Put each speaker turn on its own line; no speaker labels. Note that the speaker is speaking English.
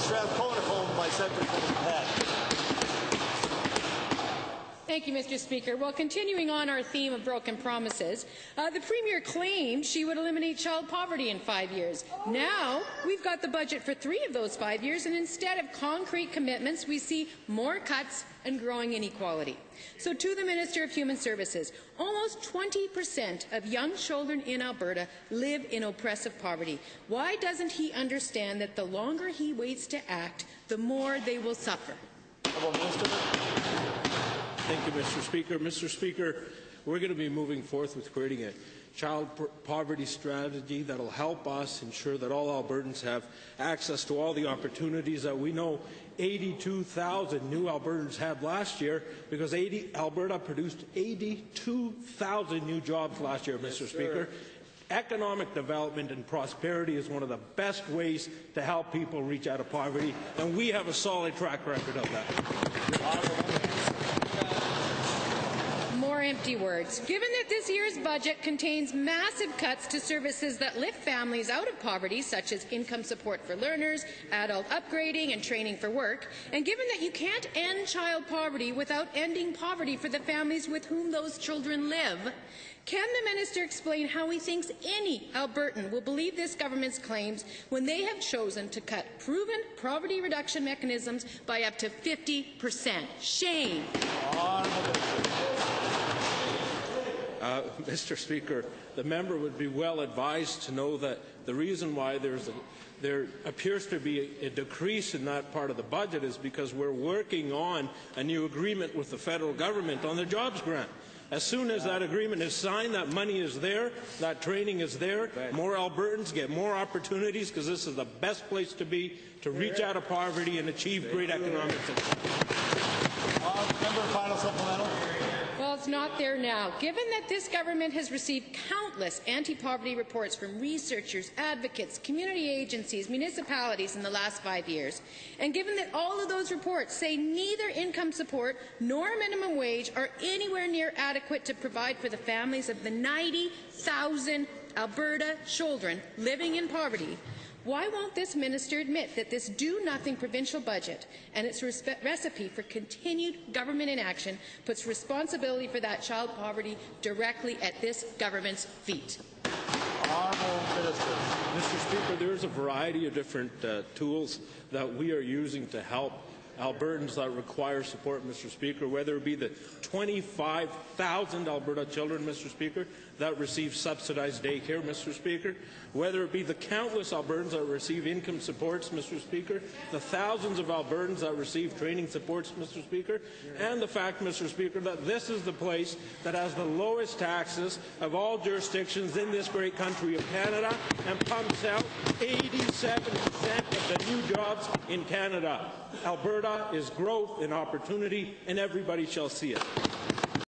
Called by Senator Head.
Thank you, Mr. Speaker. Well, continuing on our theme of broken promises, the Premier claimed she would eliminate child poverty in 5 years. Now, we've got the budget for 3 of those 5 years, and instead of concrete commitments, we see more cuts and growing inequality. So to the Minister of Human Services, almost 20% of young children in Alberta live in oppressive poverty. Why doesn't he understand that the longer he waits to act, the more they will suffer?
Thank you, Mr. Speaker. Mr. Speaker, we're going to be moving forth with creating a child poverty strategy that will help us ensure that all Albertans have access to all the opportunities that we know 82,000 new Albertans had last year, because Alberta produced 82,000 new jobs last year, Mr. Speaker. Economic development and prosperity is one of the best ways to help people reach out of poverty, and we have a solid track record of that.
More empty words. Given that this year's budget contains massive cuts to services that lift families out of poverty, such as income support for learners, adult upgrading and training for work, and given that you can't end child poverty without ending poverty for the families with whom those children live, can the minister explain how he thinks any Albertan will believe this government's claims when they have chosen to cut proven poverty reduction mechanisms by up to 50%? Shame.
Mr. Speaker, the member would be well advised to know that the reason why there appears to be a decrease in that part of the budget is because we're working on a new agreement with the federal government on the jobs grant. As soon as that agreement is signed, that money is there, that training is there, more Albertans get more opportunities, because this is the best place to be to reach out of poverty and achieve great economic success.
Member, final supplemental.
Well, it's not there now. Given that this government has received countless anti-poverty reports from researchers, advocates, community agencies, municipalities in the last 5 years, and given that all of those reports say neither income support nor minimum wage are anywhere near adequate to provide for the families of the 90,000 Alberta children living in poverty, why won't this minister admit that this do-nothing provincial budget and its recipe for continued government inaction puts responsibility for that child poverty directly at this government's feet?
Mr. Speaker, there is a variety of different tools that we are using to help Albertans that require support, Mr. Speaker, whether it be the 25,000 Alberta children, Mr. Speaker, that receive subsidized daycare, Mr. Speaker, whether it be the countless Albertans that receive income supports, Mr. Speaker, the thousands of Albertans that receive training supports, Mr. Speaker, and the fact, Mr. Speaker, that this is the place that has the lowest taxes of all jurisdictions in this great country of Canada and pumps out 87% of the new jobs in Canada. Alberta is growth and opportunity, and everybody shall see it.